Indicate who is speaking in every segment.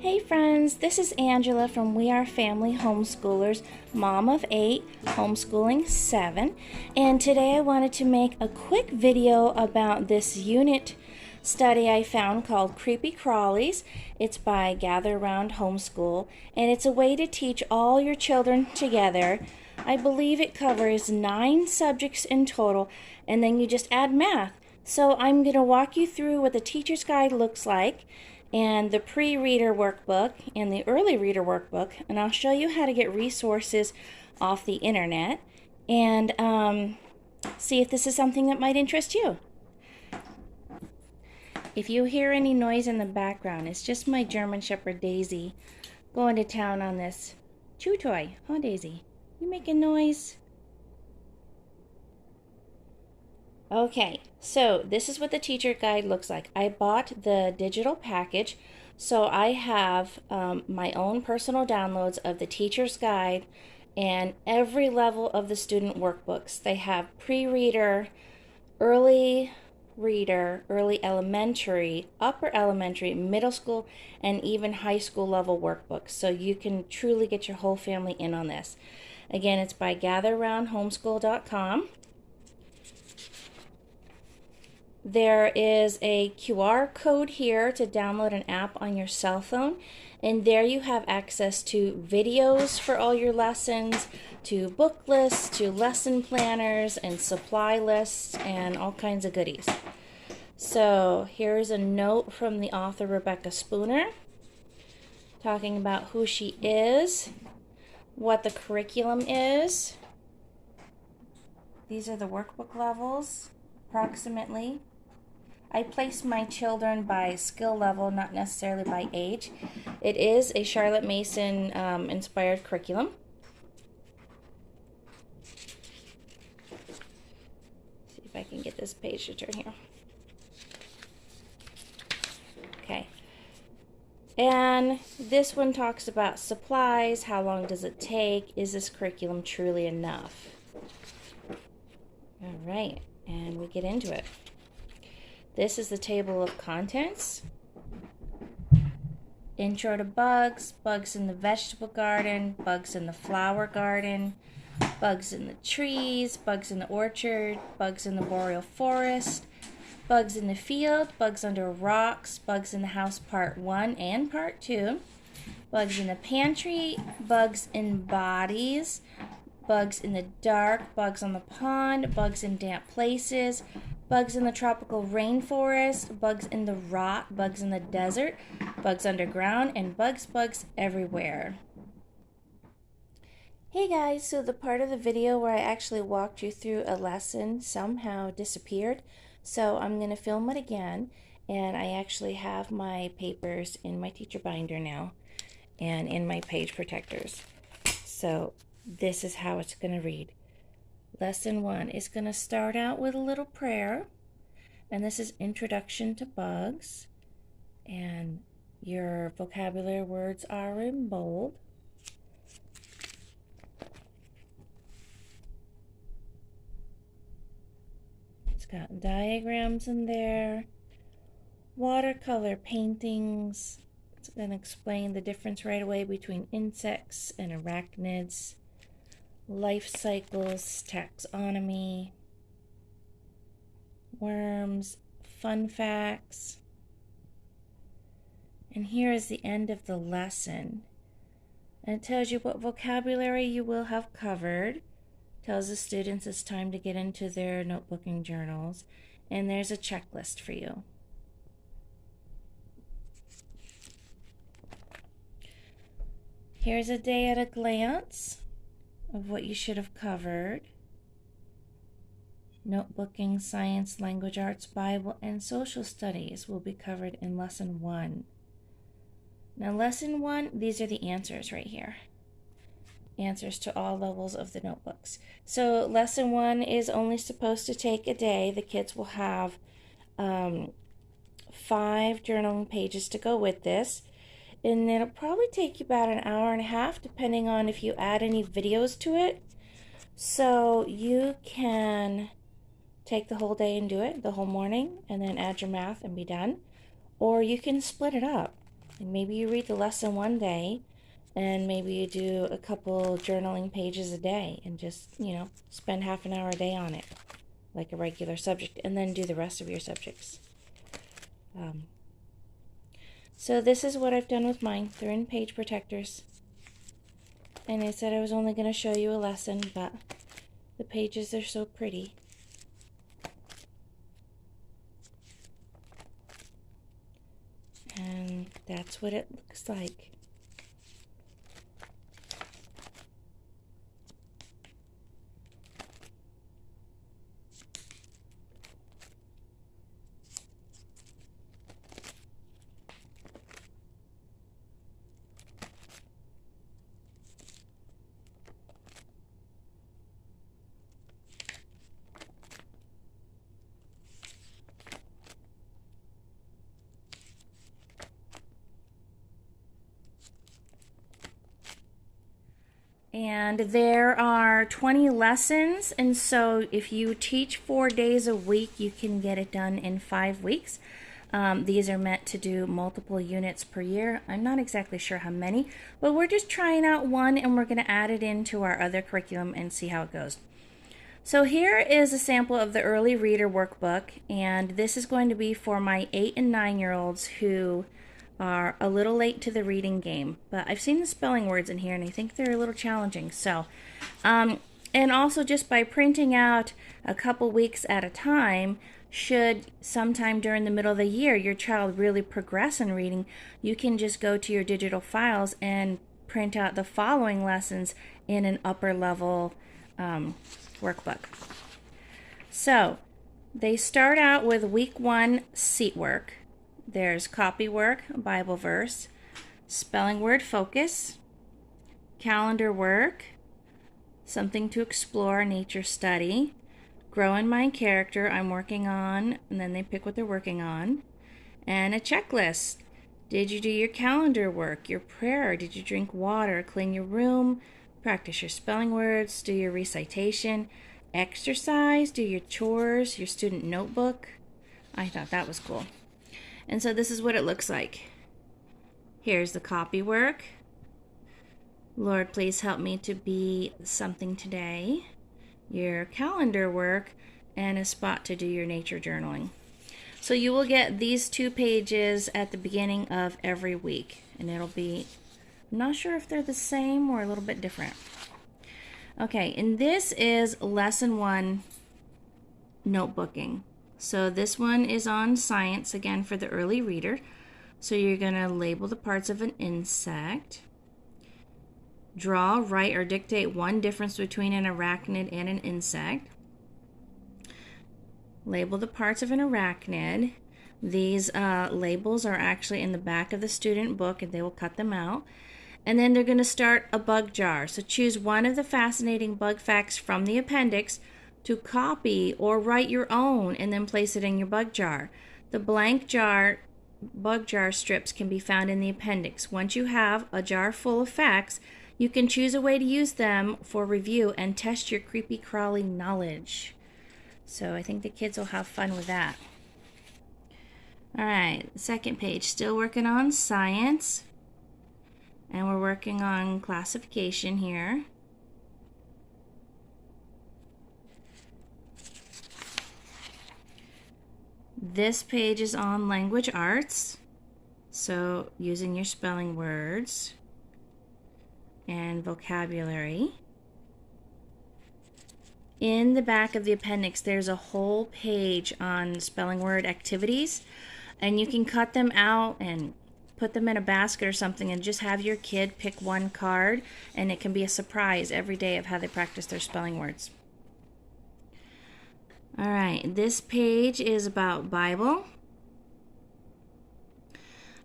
Speaker 1: Hey friends, this is Angela from We Are Family Homeschoolers, mom of 8, homeschooling 7, and today I wanted to make a quick video about this unit study I found called Creepy Crawlies. It's by Gather Round Homeschool, and it's a way to teach all your children together. I believe it covers 9 subjects in total, and then you just add math. So I'm going to walk you through what the teacher's guide looks like, and the pre-reader workbook and the early reader workbook, and I'll show you how to get resources off the internet and see if this is something that might interest you. If you hear any noise in the background, it's just my German Shepherd Daisy going to town on this chew toy. Huh, Daisy? You making noise? Okay, so this is what the teacher guide looks like. I bought the digital package, so I have my own personal downloads of the teacher's guide and every level of the student workbooks. They have pre-reader, early reader, early elementary, upper elementary, middle school, and even high school level workbooks. So you can truly get your whole family in on this. Again, it's by gatherroundhomeschool.com. There is a QR code here to download an app on your cell phone, and there you have access to videos for all your lessons, to book lists, to lesson planners and supply lists, and all kinds of goodies. So here's a note from the author Rebecca Spooner talking about who she is, what the curriculum is. These are the workbook levels approximately. I place my children by skill level, not necessarily by age. It is a Charlotte Mason inspired curriculum. See if I can get this page to turn here. Okay. And this one talks about supplies, how long does it take, is this curriculum truly enough? All right, and we get into it. This is the table of contents. Intro to bugs, bugs in the vegetable garden, bugs in the flower garden, bugs in the trees, bugs in the orchard, bugs in the boreal forest, bugs in the field, bugs under rocks, bugs in the house part 1 and part 2, bugs in the pantry, bugs in bodies, bugs in the dark, bugs on the pond, bugs in damp places, bugs in the tropical rainforest, bugs in the rock, bugs in the desert, bugs underground, and bugs everywhere. Hey guys, so the part of the video where I actually walked you through a lesson somehow disappeared, so I'm going to film it again, and I actually have my papers in my teacher binder now and in my page protectors. So this is how it's going to read. Lesson 1 is going to start out with a little prayer, and this is Introduction to Bugs, and your vocabulary words are in bold. It's got diagrams in there, watercolor paintings. It's going to explain the difference right away between insects and arachnids, life cycles, taxonomy, worms, fun facts. And here is the end of the lesson. And it tells you what vocabulary you will have covered. Tells the students it's time to get into their notebooking journals. And there's a checklist for you. Here's a day at a glance of what you should have covered. Notebooking, science, language arts, Bible, and social studies will be covered in lesson 1. Now lesson 1, these are the answers right here. Answers to all levels of the notebooks. So lesson 1 is only supposed to take a day. The kids will have 5 journaling pages to go with this. And it'll probably take you about an hour and a half, depending on if you add any videos to it. So you can take the whole day and do it, the whole morning, and then add your math and be done. Or you can split it up. And maybe you read the lesson one day, and maybe you do a couple journaling pages a day and just, spend half an hour a day on it, like a regular subject, and then do the rest of your subjects. So this is what I've done with mine. They're in page protectors. And I said I was only going to show you a lesson, but the pages are so pretty. And that's what it looks like. And there are 20 lessons, and so if you teach 4 days a week, you can get it done in 5 weeks. These are meant to do multiple units per year. I'm not exactly sure how many, but we're just trying out one, and we're going to add it into our other curriculum and see how it goes. So here is a sample of the early reader workbook, and this is going to be for my 8 and 9-year-olds who are a little late to the reading game, but I've seen the spelling words in here and I think they're a little challenging. So and also, just by printing out a couple weeks at a time, should sometime during the middle of the year your child really progress in reading, you can just go to your digital files and print out the following lessons in an upper level workbook. So they start out with week 1 seat work. There's copy work, Bible verse, spelling word focus, calendar work, something to explore, nature study, grow in my character, I'm working on, and then they pick what they're working on, and a checklist. Did you do your calendar work, your prayer? Did you drink water, clean your room, practice your spelling words, do your recitation, exercise, do your chores, your student notebook? I thought that was cool. And so this is what it looks like. Here's the copy work. Lord, please help me to be something today. Your calendar work, and a spot to do your nature journaling. So you will get these 2 pages at the beginning of every week. And it'll be, I'm not sure if they're the same or a little bit different. Okay, and this is lesson 1, notebooking. So this one is on science, again, for the early reader. So you're going to label the parts of an insect. Draw, write, or dictate one difference between an arachnid and an insect. Label the parts of an arachnid. These labels are actually in the back of the student book, and they will cut them out. And then they're going to start a bug jar. So choose one of the fascinating bug facts from the appendix to copy or write your own, and then place it in your bug jar. The blank bug jar strips can be found in the appendix. Once you have a jar full of facts, you can choose a way to use them for review and test your Creepy Crawlie knowledge. So I think the kids will have fun with that. All right, second page, still working on science. And we're working on classification here. This page is on language arts, so using your spelling words and vocabulary. In the back of the appendix, there's a whole page on spelling word activities, and you can cut them out and put them in a basket or something and just have your kid pick one card, and it can be a surprise every day of how they practice their spelling words. All right, this page is about Bible.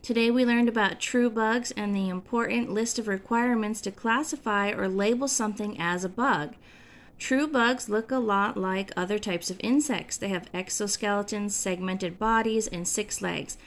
Speaker 1: Today we learned about true bugs and the important list of requirements to classify or label something as a bug. True bugs look a lot like other types of insects. They have exoskeletons, segmented bodies, and 6 legs.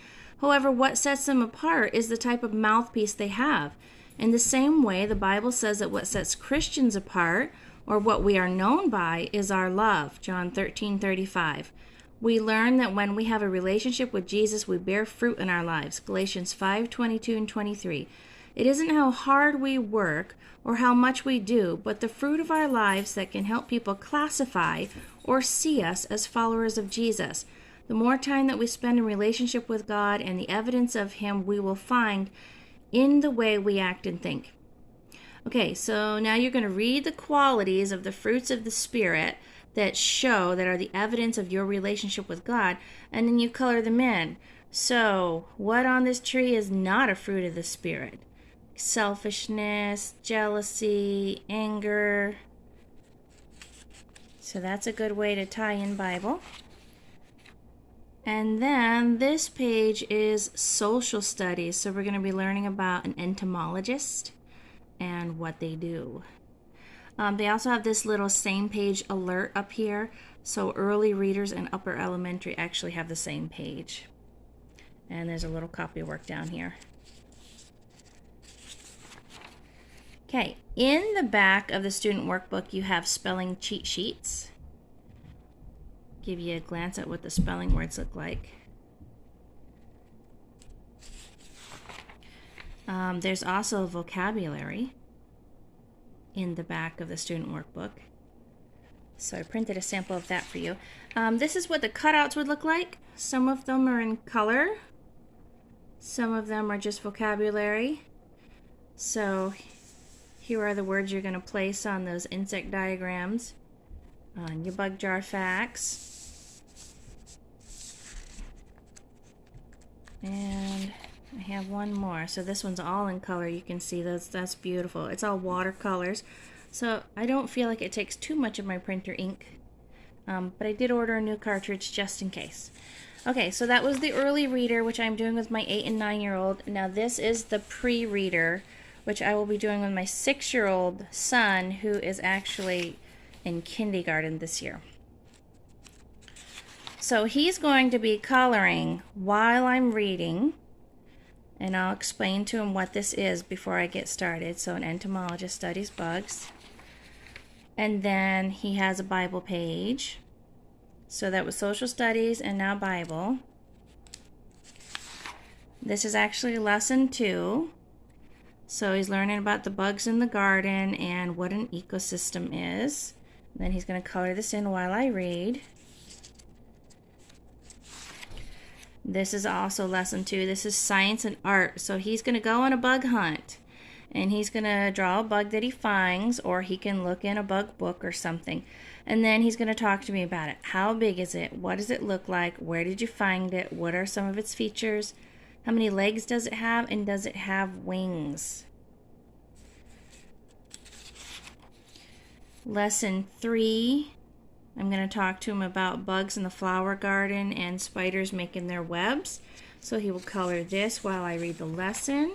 Speaker 1: However, what sets them apart is the type of mouthpiece they have. In the same way, the Bible says that what sets Christians apart, or what we are known by, is our love, John 13:35. We learn that when we have a relationship with Jesus, we bear fruit in our lives. Galatians 5:22 and 23. It isn't how hard we work or how much we do, but the fruit of our lives that can help people classify or see us as followers of Jesus. The more time that we spend in relationship with God and the evidence of Him, we will find in the way we act and think. Okay, so now you're going to read the qualities of the fruits of the Spirit that are the evidence of your relationship with God, and then you color them in. So, what on this tree is not a fruit of the Spirit? Selfishness, jealousy, anger. So that's a good way to tie in Bible. And then this page is social studies. So we're going to be learning about an entomologist and what they do. They also have this little same page alert up here. So early readers and upper elementary actually have the same page. And there's a little copy work down here. Okay, in the back of the student workbook, you have spelling cheat sheets. Give you a glance at what the spelling words look like. There's also vocabulary in the back of the student workbook. So I printed a sample of that for you. This is what the cutouts would look like. Some of them are in color. Some of them are just vocabulary. So here are the words you're going to place on those insect diagrams, on your bug jar facts. And I have one more. So this one's all in color. You can see that's beautiful. It's all watercolors. So I don't feel like it takes too much of my printer ink. But I did order a new cartridge just in case. Okay, so that was the early reader, which I'm doing with my 8 and 9-year-old. Now this is the pre-reader, which I will be doing with my 6-year-old son, who is actually in kindergarten this year. So he's going to be coloring while I'm reading, and I'll explain to him what this is before I get started. So an entomologist studies bugs. And then he has a Bible page. So that was social studies and now Bible. This is actually lesson 2. So he's learning about the bugs in the garden and what an ecosystem is. And then he's going to color this in while I read. This is also lesson 2. This is science and art. So he's going to go on a bug hunt. And he's going to draw a bug that he finds, or he can look in a bug book or something. And then he's going to talk to me about it. How big is it? What does it look like? Where did you find it? What are some of its features? How many legs does it have? And does it have wings? Lesson 3, I'm going to talk to him about bugs in the flower garden and spiders making their webs. So he will color this while I read the lesson.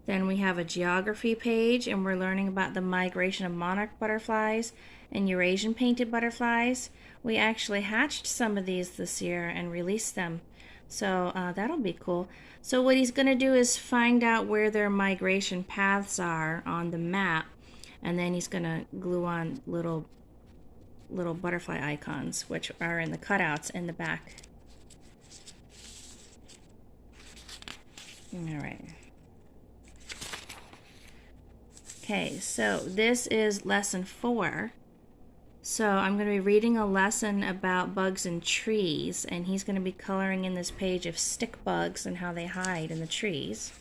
Speaker 1: Then we have a geography page, and we're learning about the migration of monarch butterflies and Eurasian painted butterflies. We actually hatched some of these this year and released them. So that'll be cool. So what he's going to do is find out where their migration paths are on the map. And then he's going to glue on little butterfly icons, which are in the cutouts in the back. All right. Okay, so this is lesson 4. So I'm going to be reading a lesson about bugs in trees, and he's going to be coloring in this page of stick bugs and how they hide in the trees.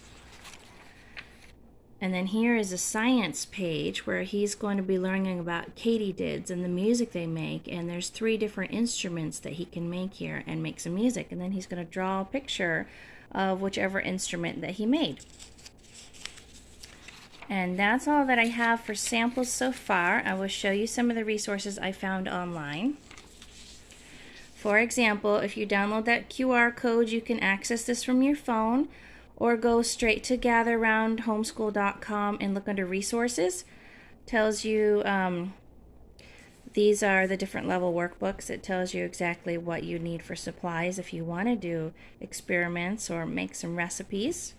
Speaker 1: And then here is a science page where he's going to be learning about katydids and the music they make. And there's 3 different instruments that he can make here and make some music. And then he's going to draw a picture of whichever instrument that he made. And that's all that I have for samples so far. I will show you some of the resources I found online. For example, if you download that QR code, you can access this from your phone, or go straight to gatheraroundhomeschool.com and look under resources. Tells you these are the different level workbooks. It tells you exactly what you need for supplies if you want to do experiments or make some recipes.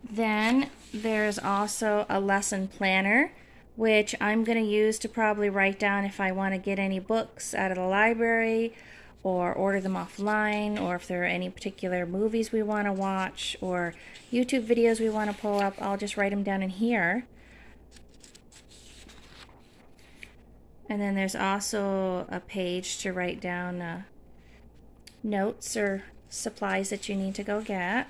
Speaker 1: Then there's also a lesson planner which I'm going to use to probably write down if I want to get any books out of the library or order them offline, or if there are any particular movies we want to watch or YouTube videos we want to pull up. I'll just write them down in here. And then there's also a page to write down notes or supplies that you need to go get.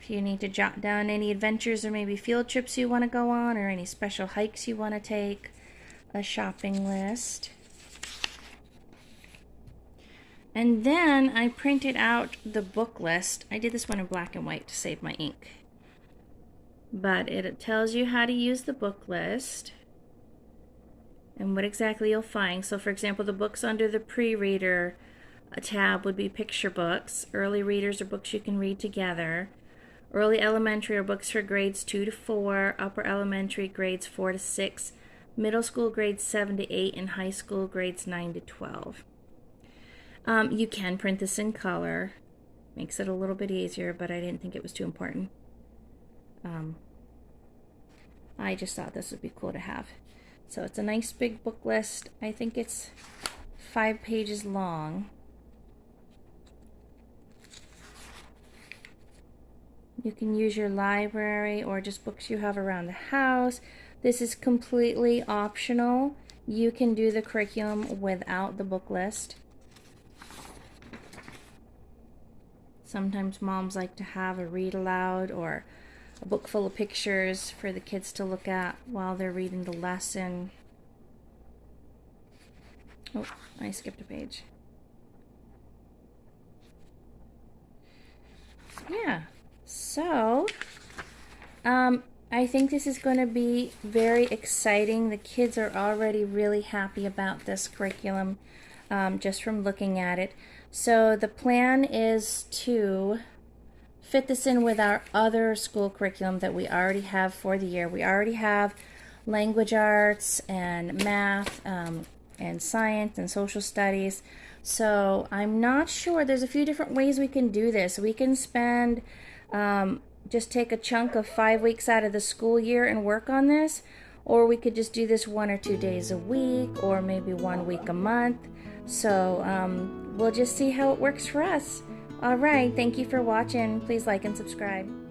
Speaker 1: If you need to jot down any adventures or maybe field trips you want to go on, or any special hikes you want to take, a shopping list. And then I printed out the book list. I did this one in black and white to save my ink. But it tells you how to use the book list and what exactly you'll find. So for example, the books under the pre-reader tab would be picture books. Early readers are books you can read together. Early elementary are books for grades 2 to 4, upper elementary grades 4 to 6, middle school grades 7 to 8, and high school grades 9 to 12. You can print this in color. Makes it a little bit easier, but I didn't think it was too important. I just thought this would be cool to have. So it's a nice big book list. I think it's 5 pages long. You can use your library or just books you have around the house. This is completely optional. You can do the curriculum without the book list. Sometimes moms like to have a read aloud or a book full of pictures for the kids to look at while they're reading the lesson. Oh, I skipped a page. Yeah, so I think this is going to be very exciting. The kids are already really happy about this curriculum just from looking at it. So the plan is to fit this in with our other school curriculum that we already have for the year. We already have language arts and math and science and social studies. So I'm not sure. There's a few different ways we can do this. We can spend, just take a chunk of 5 weeks out of the school year and work on this. Or we could just do this 1 or 2 days a week, or maybe 1 week a month. So we'll just see how it works for us. All right, thank you for watching. Please like and subscribe.